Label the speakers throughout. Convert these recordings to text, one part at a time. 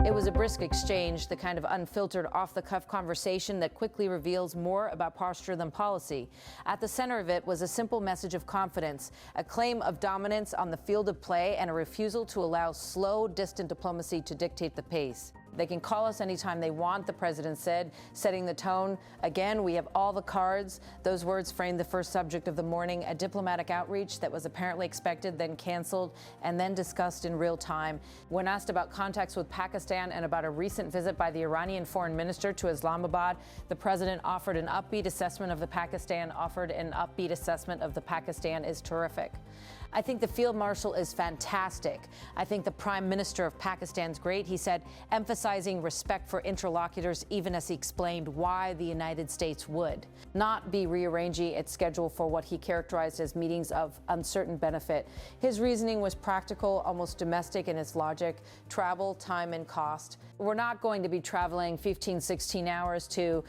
Speaker 1: It was a brisk exchange, the kind of unfiltered, off-the-cuff conversation that quickly reveals more about posture than policy. At the center of it was a simple message of confidence, a claim of dominance on the field of play, and a refusal to allow slow, distant diplomacy to dictate the pace. They can call us anytime they want, the president said, setting the tone. Again, we have all the cards. Those words framed the first subject of the morning, a diplomatic outreach that was apparently expected, then canceled, and then discussed in real time. When asked about contacts with Pakistan and about a recent visit by the Iranian foreign minister to Islamabad, the president offered an upbeat assessment of the Pakistan is terrific. I think the field marshal is fantastic. I think the prime minister of Pakistan's great, he said, emphasizing respect for interlocutors, even as he explained why the United States would not be rearranging its schedule for what he characterized as meetings of uncertain benefit. His reasoning was practical, almost domestic in its logic: travel, time, and cost. We're not going to be traveling 15, 16 hours to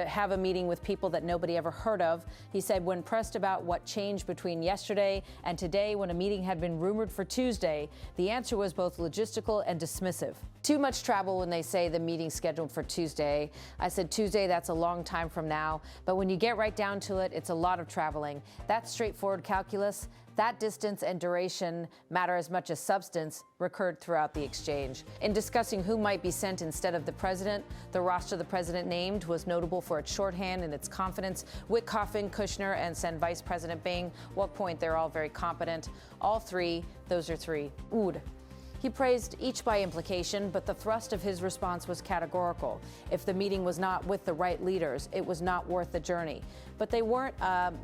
Speaker 1: have a meeting with people that nobody ever heard of. He said when pressed about what changed between yesterday and today, when a meeting had been rumored for Tuesday, the answer was both logistical and dismissive. Too much travel when they say the meeting's scheduled for Tuesday. I said Tuesday, that's a long time from now. But when you get right down to it, it's a lot of traveling. That's straightforward calculus. That distance and duration matter as much as substance, recurred throughout the exchange. In discussing who might be sent instead of the president, the roster the president named was notable for its shorthand and its confidence. Witkoffen, Kushner, and Sen Vice President Bing, what point they're all very competent. All three, those are three. Oud. He praised each by implication, but the thrust of his response was categorical. If the meeting was not with the right leaders, it was not worth the journey. But they weren't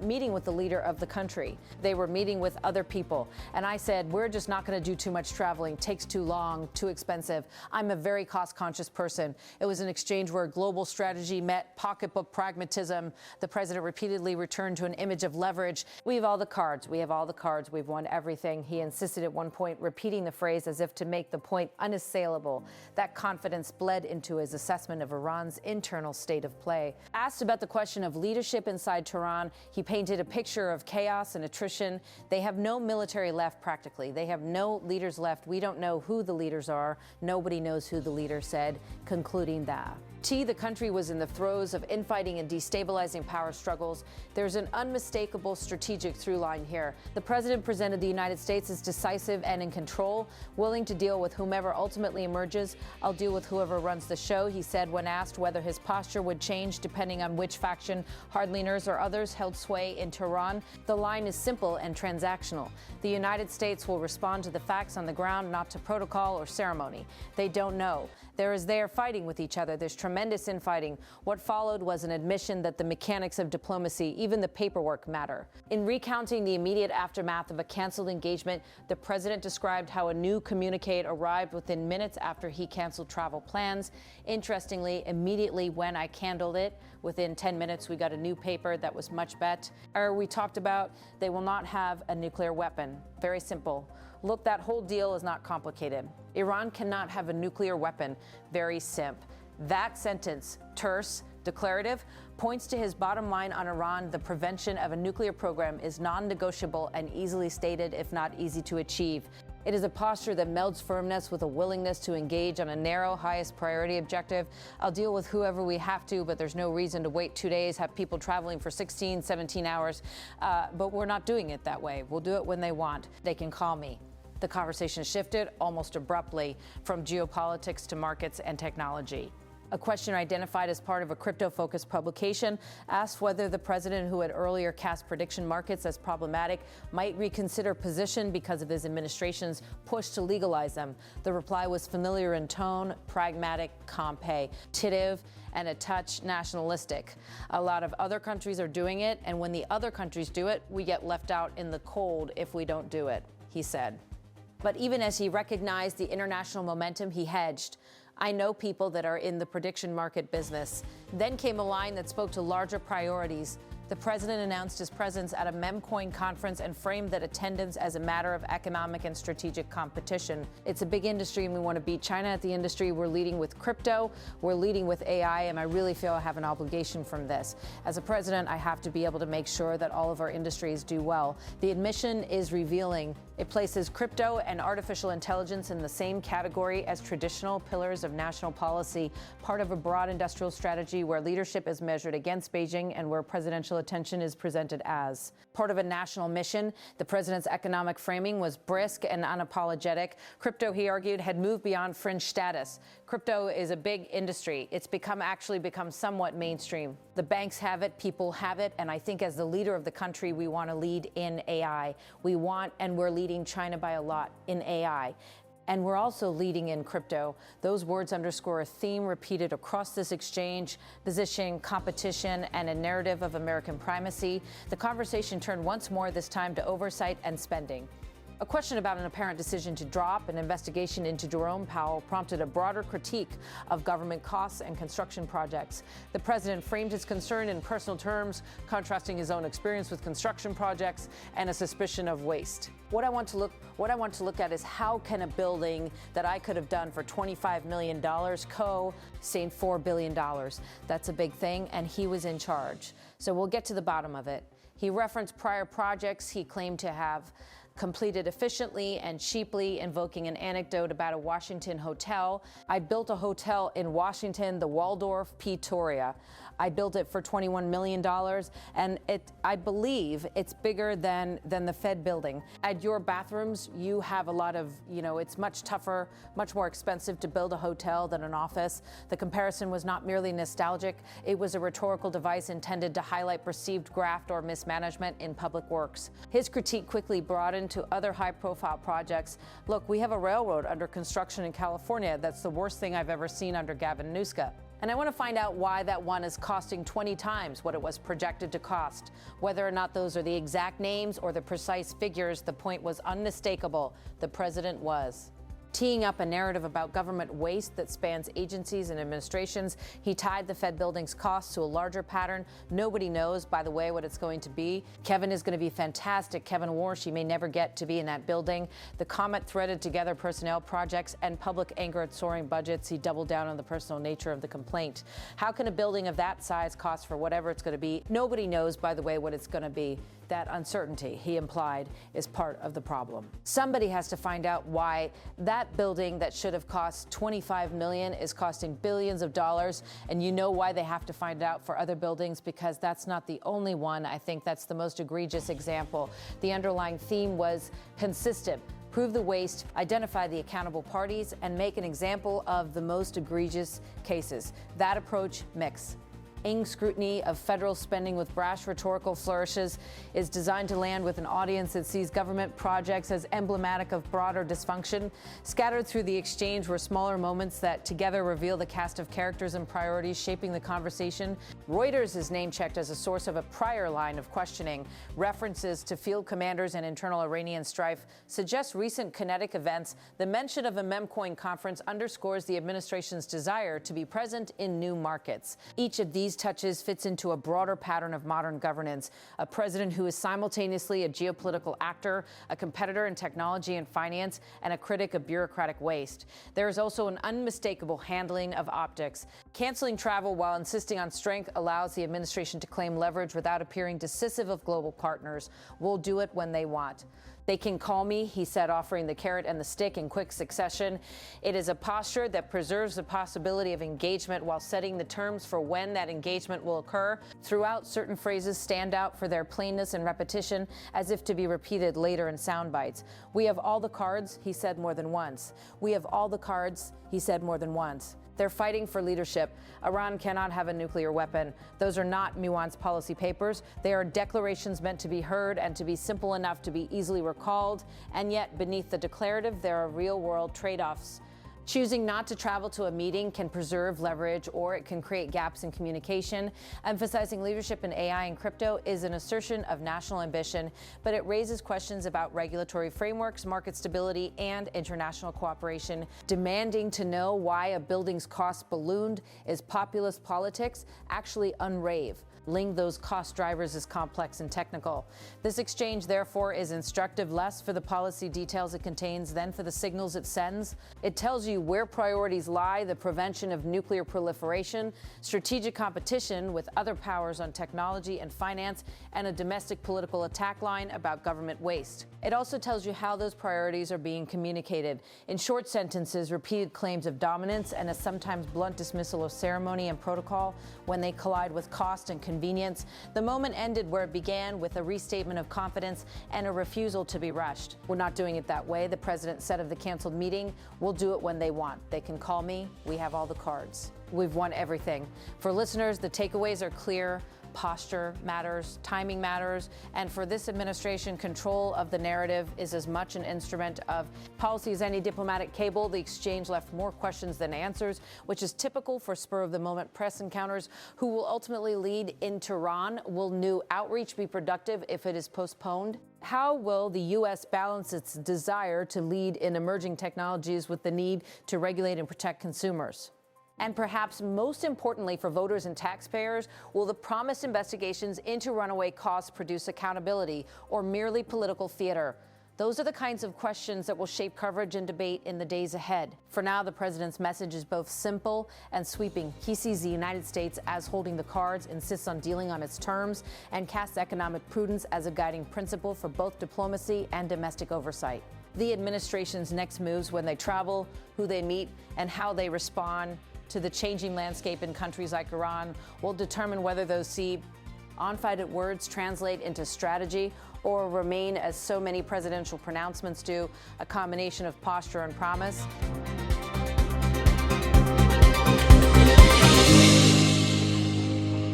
Speaker 1: meeting with the leader of the country. They were meeting with other people. And I said, we're just not going to do too much traveling. Takes too long, too expensive. I'm a very cost-conscious person. It was an exchange where global strategy met pocketbook pragmatism. The president repeatedly returned to an image of leverage. We have all the cards. We have all the cards. We've won everything. He insisted at one point, repeating the phrase as if to make the point unassailable. That confidence bled into his assessment of Iran's internal state of play. Asked about the question of leadership inside Tehran, he painted a picture of chaos and attrition. They have no military left practically. They have no leaders left. We don't know who the leaders are. Nobody knows who the leader said, concluding that. The country was in the throes of infighting and destabilizing power struggles. There's an unmistakable strategic through line here. The president presented the United States as decisive and in control, willing to deal with whomever ultimately emerges. I'll deal with whoever runs the show, he said when asked whether his posture would change depending on which faction, hardliners or others, held sway in Tehran. The line is simple and transactional. The United States will respond to the facts on the ground, not to protocol or ceremony. They don't know. They are fighting with each other. There's tremendous infighting. What followed was an admission that the mechanics of diplomacy, even the paperwork, matter. In recounting the immediate aftermath of a canceled engagement, the president described how a new communique arrived within minutes after he canceled travel plans. Interestingly, immediately when I candled it, within 10 minutes, we got a new paper that was much better. We talked about they will not have a nuclear weapon. Very simple. Look, that whole deal is not complicated. Iran cannot have a nuclear weapon. Very simple. That sentence, terse, declarative, points to his bottom line on Iran: the prevention of a nuclear program is non-negotiable and easily stated, if not easy to achieve. It is a posture that melds firmness with a willingness to engage on a narrow, highest priority objective. I'll deal with whoever we have to, but there's no reason to wait 2 days, have people traveling for 16, 17 hours. But we're not doing it that way. We'll do it when they want. They can call me. The conversation shifted almost abruptly from geopolitics to markets and technology. A questioner identified as part of a crypto-focused publication asked whether the president, who had earlier cast prediction markets as problematic, might reconsider position because of his administration's push to legalize them. The reply was familiar in tone, pragmatic, competitive, and a touch nationalistic. A lot of other countries are doing it, and when the other countries do it, we get left out in the cold if we don't do it, he said. But even as he recognized the international momentum, he hedged. I know people that are in the prediction market business. Then came a line that spoke to larger priorities. The president announced his presence at a memcoin conference and framed that attendance as a matter of economic and strategic competition. It's a big industry and we want to beat China at the industry. We're leading with crypto, we're leading with AI, and I really feel I have an obligation from this. As a president, I have to be able to make sure that all of our industries do well. The admission is revealing. It places crypto and artificial intelligence in the same category as traditional pillars of national policy, part of a broad industrial strategy where leadership is measured against Beijing and where presidential attention is presented as. Part of a national mission, the president's economic framing was brisk and unapologetic. Crypto, he argued, had moved beyond fringe status. Crypto is a big industry. It's actually become somewhat mainstream. The banks have it, people have it, and I think as the leader of the country, we want to lead in AI. We're leading China by a lot in AI. And we're also leading in crypto. Those words underscore a theme repeated across this exchange: position, competition, and a narrative of American primacy. The conversation turned once more, this time to oversight and spending. A question about an apparent decision to drop an investigation into Jerome Powell prompted a broader critique of government costs and construction projects. The president framed his concern in personal terms, contrasting his own experience with construction projects and a suspicion of waste. What I want to look at is how can a building that I could have done for $25 million save $4 billion? That's a big thing, and he was in charge. So we'll get to the bottom of it. He referenced prior projects he claimed to have completed efficiently and cheaply, invoking an anecdote about a Washington hotel. I built a hotel in Washington, the Waldorf Pretoria. I built it for $21 million, and I believe it's bigger than the Fed building. At your bathrooms, you have a lot of, it's much tougher, much more expensive to build a hotel than an office. The comparison was not merely nostalgic. It was a rhetorical device intended to highlight perceived graft or mismanagement in public works. His critique quickly broadened to other high-profile projects. Look, we have a railroad under construction in California. That's the worst thing I've ever seen under Gavin Newsom. And I want to find out why that one is costing 20 times what it was projected to cost. Whether or not those are the exact names or the precise figures, the point was unmistakable. The president was teeing up a narrative about government waste that spans agencies and administrations. He tied the Fed building's costs to a larger pattern. Nobody knows, by the way, what it's going to be. Kevin is going to be fantastic. Kevin Warsh may never get to be in that building. The comet threaded together personnel projects and public anger at soaring budgets. He doubled down on the personal nature of the complaint. How can a building of that size cost for whatever it's going to be? Nobody knows, by the way, what it's going to be. That uncertainty, he implied, is part of the problem. Somebody has to find out why that building that should have cost $25 million is costing billions of dollars. And you know why they have to find out for other buildings, because that's not the only one. I think that's the most egregious example. The underlying theme was consistent. Prove the waste, identify the accountable parties, and make an example of the most egregious cases. That approach mix. Scrutiny of federal spending with brash rhetorical flourishes is designed to land with an audience that sees government projects as emblematic of broader dysfunction. Scattered through the exchange were smaller moments that together reveal the cast of characters and priorities shaping the conversation. Reuters is name-checked as a source of a prior line of questioning. References to field commanders and internal Iranian strife suggest recent kinetic events. The mention of a memcoin conference underscores the administration's desire to be present in new markets. Each of these touches fits into a broader pattern of modern governance. A president who is simultaneously a geopolitical actor, a competitor in technology and finance, and a critic of bureaucratic waste. There is also an unmistakable handling of optics. Canceling travel while insisting on strength allows the administration to claim leverage without appearing dismissive of global partners. We'll do it when they want. They can call me, he said, offering the carrot and the stick in quick succession. It is a posture that preserves the possibility of engagement while setting the terms for when that engagement will occur. Throughout, certain phrases stand out for their plainness and repetition, as if to be repeated later in sound bites. We have all the cards, he said more than once. We have all the cards, he said more than once. They're fighting for leadership. Iran cannot have a nuclear weapon. Those are not nuanced policy papers. They are declarations meant to be heard and to be simple enough to be easily recalled. And yet, beneath the declarative, there are real-world trade-offs. Choosing not to travel to a meeting can preserve leverage, or it can create gaps in communication. Emphasizing leadership in AI and crypto is an assertion of national ambition, but it raises questions about regulatory frameworks, market stability, and international cooperation. Demanding to know why a building's cost ballooned is populist politics, actually unrave. Ling those cost drivers is complex and technical. This exchange, therefore, is instructive less for the policy details it contains than for the signals it sends. It tells you where priorities lie: the prevention of nuclear proliferation, strategic competition with other powers on technology and finance, and a domestic political attack line about government waste. It also tells you how those priorities are being communicated. In short sentences, repeated claims of dominance and a sometimes blunt dismissal of ceremony and protocol when they collide with cost and convenience. The moment ended where it began, with a restatement of confidence and a refusal to be rushed. We're not doing it that way, the president said of the canceled meeting. We'll do it when they want. They can call me. We have all the cards. We've won everything. For listeners, the takeaways are clear. Posture matters, timing matters, and for this administration, control of the narrative is as much an instrument of policy as any diplomatic cable. The exchange left more questions than answers, which is typical for spur-of-the-moment press encounters. Who will ultimately lead in Tehran? Will new outreach be productive if it is postponed? How will the U.S. balance its desire to lead in emerging technologies with the need to regulate and protect consumers? And perhaps most importantly for voters and taxpayers, will the promised investigations into runaway costs produce accountability or merely political theater? Those are the kinds of questions that will shape coverage and debate in the days ahead. For now, the president's message is both simple and sweeping. He sees the United States as holding the cards, insists on dealing on its terms, and casts economic prudence as a guiding principle for both diplomacy and domestic oversight. The administration's next moves, when they travel, who they meet, and how they respond to the changing landscape in countries like Iran, will determine whether those on-fighted words translate into strategy or remain, as so many presidential pronouncements do, a combination of posture and promise.